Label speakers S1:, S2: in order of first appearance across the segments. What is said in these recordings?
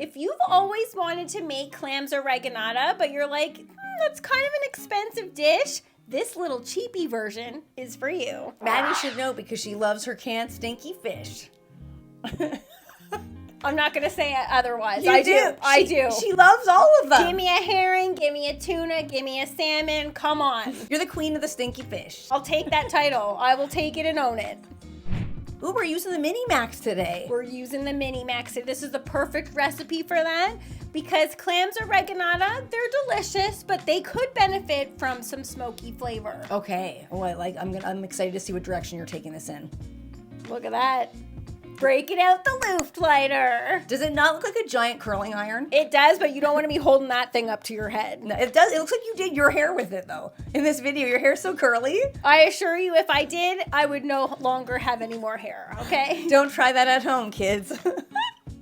S1: If you've always wanted to make clams oreganata, but you're like, that's kind of an expensive dish, this little cheapy version is for you.
S2: Maddie should know because she loves her canned stinky fish.
S1: I'm not going to say it otherwise.
S2: I do. She loves all of them.
S1: Give me a herring, give me a tuna, give me a salmon. Come on.
S2: You're the queen of the stinky fish.
S1: I'll take that title. I will take it and own it.
S2: Ooh, we're using the Mini Max today.
S1: We're using the Mini Max. This is the perfect recipe for that because clams oreganata, they're delicious, but they could benefit from some smoky flavor.
S2: Okay. Oh, I'm excited to see what direction you're taking this in.
S1: Look at that. Breaking out the Luftleiter.
S2: Does it not look like a giant curling iron?
S1: It does, but you don't want to be holding that thing up to your head.
S2: No, it does. It looks like you did your hair with it, though. In this video, your hair's so curly.
S1: I assure you, if I did, I would no longer have any more hair, okay?
S2: Don't try that at home, kids.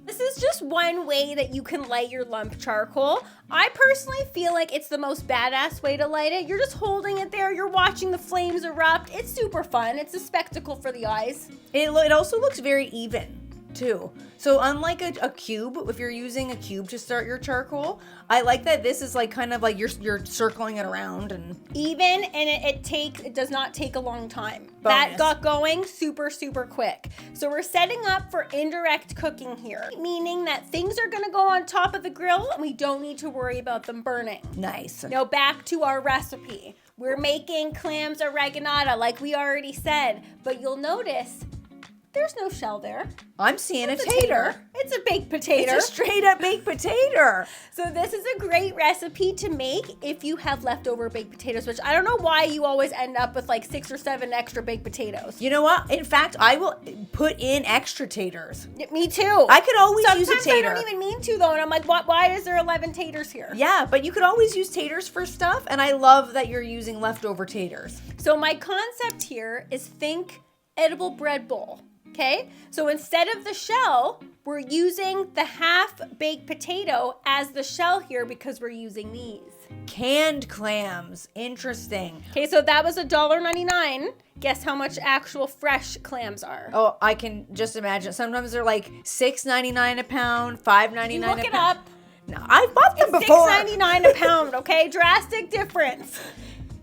S1: This is just one way that you can light your lump charcoal. I personally feel like it's the most badass way to light it. You're just holding it there. You're watching the flames erupt. It's super fun. It's a spectacle for the eyes.
S2: It also looks very even, too. So unlike a cube, if you're using a cube to start your charcoal, I like that this is like kind of like you're circling it around and
S1: even, and it does not take a long time.
S2: Bonus.
S1: That got going super, super quick. So we're setting up for indirect cooking here, meaning that things are gonna go on top of the grill and we don't need to worry about them burning.
S2: Nice.
S1: Now back to our recipe. We're making clams oreganata like we already said, but you'll notice there's no shell there.
S2: I'm seeing a tater.
S1: It's a baked potato.
S2: It's a straight up baked potato.
S1: So this is a great recipe to make if you have leftover baked potatoes, which I don't know why you always end up with like 6 or 7 extra baked potatoes.
S2: You know what? In fact, I will put in extra taters.
S1: Me too.
S2: I could always use a tater.
S1: Sometimes I don't even mean to though, and I'm like, why is there 11 taters here?
S2: Yeah, but you could always use taters for stuff, and I love that you're using leftover taters.
S1: So my concept here is think edible bread bowl. Okay, so instead of the shell, we're using the half-baked potato as the shell here because we're using these.
S2: Canned clams. Interesting.
S1: Okay, so that was $1.99. Guess how much actual fresh clams are?
S2: Oh, I can just imagine. Sometimes they're like $6.99 a pound, $5.99 a pound.
S1: Look it up.
S2: No, I've bought them before.
S1: $6.99 a pound, okay? Drastic difference.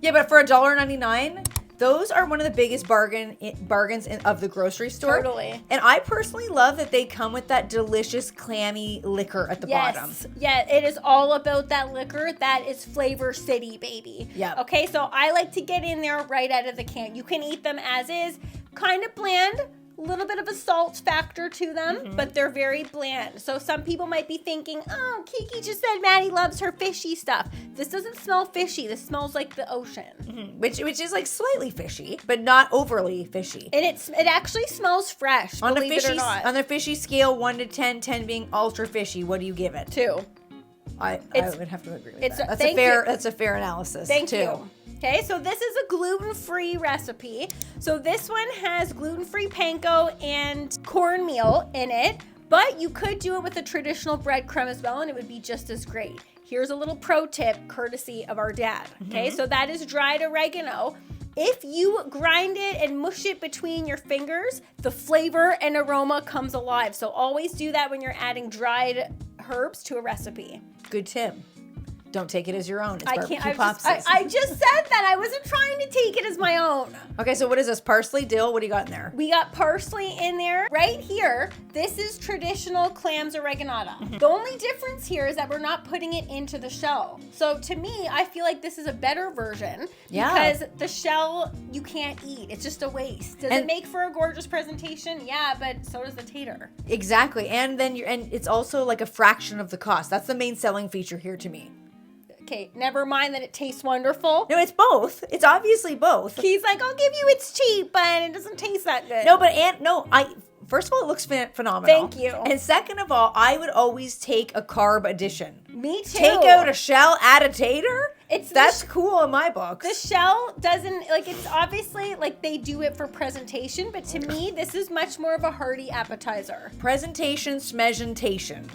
S2: Yeah, but for $1.99... those are one of the biggest bargains of the grocery store.
S1: Totally.
S2: And I personally love that they come with that delicious clammy liquor at the bottom.
S1: Yeah, it is all about that liquor. That is Flavor City, baby.
S2: Yeah.
S1: Okay, so I like to get in there right out of the can. You can eat them as is, kind of bland. A little bit of a salt factor to them, but they're very bland. So some people might be thinking, oh, Kiki just said Maddie loves her fishy stuff. This doesn't smell fishy. This smells like the ocean.
S2: Which is like slightly fishy, but not overly fishy.
S1: And it actually smells fresh, believe it or not.
S2: On the fishy scale, 1 to 10, 10 being ultra fishy, what do you give it?
S1: 2.
S2: I would have to agree with that. That's a fair analysis.
S1: Thank you. Okay, so this is a gluten-free recipe. So this one has gluten-free panko and cornmeal in it, but you could do it with a traditional breadcrumb as well, and it would be just as great. Here's a little pro tip, courtesy of our dad. Okay, so that is dried oregano. If you grind it and mush it between your fingers, the flavor and aroma comes alive. So always do that when you're adding dried herbs to a recipe.
S2: Good tip. Don't take it as your own. It's
S1: I just said that. I wasn't trying to take it as my own.
S2: Okay, so what is this? Parsley, dill? What do you got in there?
S1: We got parsley in there. Right here, this is traditional clams oreganata. The only difference here is that we're not putting it into the shell. So to me, I feel like this is a better version because the shell you can't eat. It's just a waste. Does it make for a gorgeous presentation? Yeah, but so does the tater.
S2: Exactly. And then it's also like a fraction of the cost. That's the main selling feature here to me.
S1: Okay, never mind that it tastes wonderful.
S2: No, it's both. It's obviously both.
S1: He's like, I'll give you it's cheap, but it doesn't taste that good.
S2: No, first of all, it looks phenomenal.
S1: Thank you.
S2: And second of all, I would always take a carb addition.
S1: Me too.
S2: Take out a shell, add a tater? That's cool in my books.
S1: The shell doesn't, it's obviously, they do it for presentation, but to me, this is much more of a hearty appetizer.
S2: Presentation, smesentation.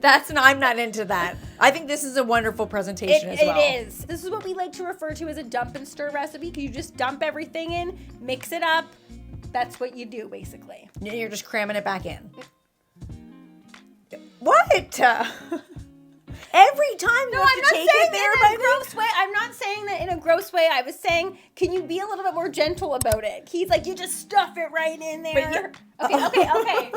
S2: I'm not into that. I think this is a wonderful presentation as well.
S1: It is. This is what we like to refer to as a dump and stir recipe. You just dump everything in, mix it up. That's what you do, basically.
S2: You're just cramming it back in. What? Every time you
S1: No,
S2: have
S1: I'm
S2: to
S1: not
S2: take
S1: saying
S2: it there,
S1: in a
S2: by
S1: gross way. I'm not saying that in a gross way. I was saying, can you be a little bit more gentle about it? He's like, you just stuff it right in there. Okay.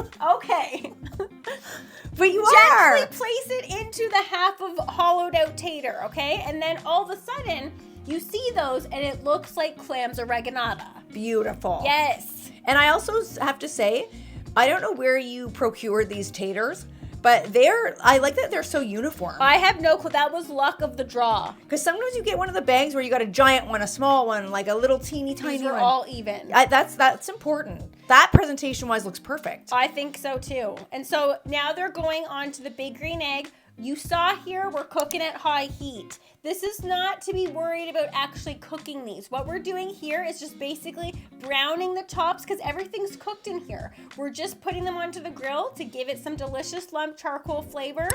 S2: But you
S1: Gently
S2: are.
S1: place it into the half of hollowed out tater, okay? And then all of a sudden, you see those and it looks like Clams Oreganata.
S2: Beautiful.
S1: Yes.
S2: And I also have to say, I don't know where you procured these taters, but I like that they're so uniform.
S1: I have no clue. That was luck of the draw.
S2: Because sometimes you get one of the bags where you got a giant one, a small one, like a little teeny tiny
S1: These are
S2: one.
S1: all even.
S2: That's important. That presentation wise looks perfect.
S1: I think so too. And so now they're going on to the big green egg. You saw here, we're cooking at high heat. This is not to be worried about actually cooking these. What we're doing here is just basically browning the tops because everything's cooked in here. We're just putting them onto the grill to give it some delicious lump charcoal flavor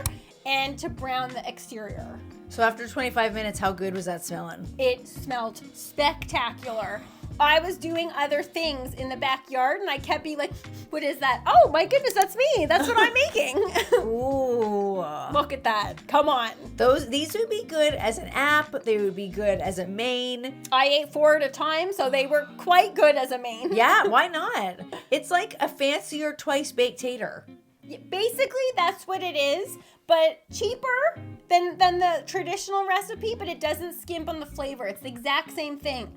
S1: and to brown the exterior.
S2: So after 25 minutes, how good was that smelling?
S1: It smelled spectacular. I was doing other things in the backyard and I kept being like, what is that? Oh my goodness, that's me. That's what I'm making.
S2: Ooh.
S1: Look at that. Come on.
S2: These would be good as an app. They would be good as a main.
S1: I ate 4 at a time, so they were quite good as a main.
S2: Yeah, why not? It's like a fancier twice baked tater.
S1: Basically, that's what it is, but cheaper than the traditional recipe, but it doesn't skimp on the flavor. It's the exact same thing.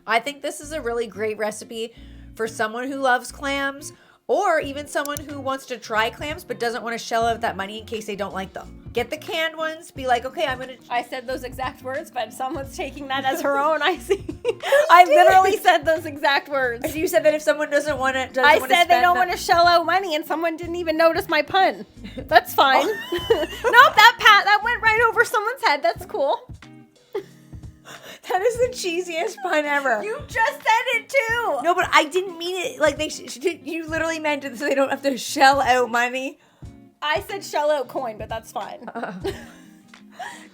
S2: I think this is a really great recipe for someone who loves clams or even someone who wants to try clams but doesn't want to shell out that money in case they don't like them. Get the canned ones. Be like, okay,
S1: I said those exact words, but someone's taking that as her own. I see. I literally said those exact words.
S2: You said that if someone doesn't want to,
S1: I said they don't want to shell out money, and someone didn't even notice my pun. That's fine. Nope, that went right over someone's head. That's cool.
S2: That is the cheesiest pun ever.
S1: You just said it too.
S2: No, but I didn't mean it. Like you literally meant it so they don't have to shell out money.
S1: I said shell out coin, but that's fine.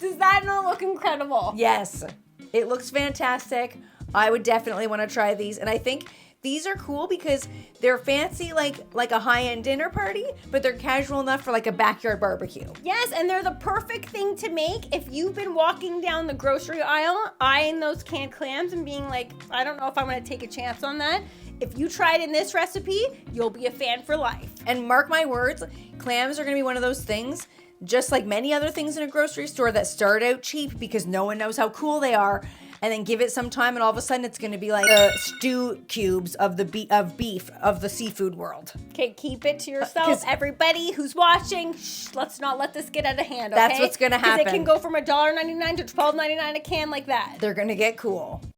S1: Does that not look incredible?
S2: Yes, it looks fantastic. I would definitely want to try these, and I think these are cool because they're fancy like a high-end dinner party, but they're casual enough for like a backyard barbecue.
S1: Yes, and they're the perfect thing to make if you've been walking down the grocery aisle eyeing those canned clams and being like, I don't know if I'm going to take a chance on that. If you try it in this recipe, you'll be a fan for life.
S2: And mark my words, clams are going to be one of those things, just like many other things in a grocery store, that start out cheap because no one knows how cool they are. And then give it some time, and all of a sudden, it's going to be like stew cubes of the beef of the seafood world.
S1: Okay, keep it to yourself. Everybody who's watching, let's not let this get out of hand, okay?
S2: That's what's going to happen.
S1: Because it can go from $1.99 to $12.99 a can like that.
S2: They're going to get cool.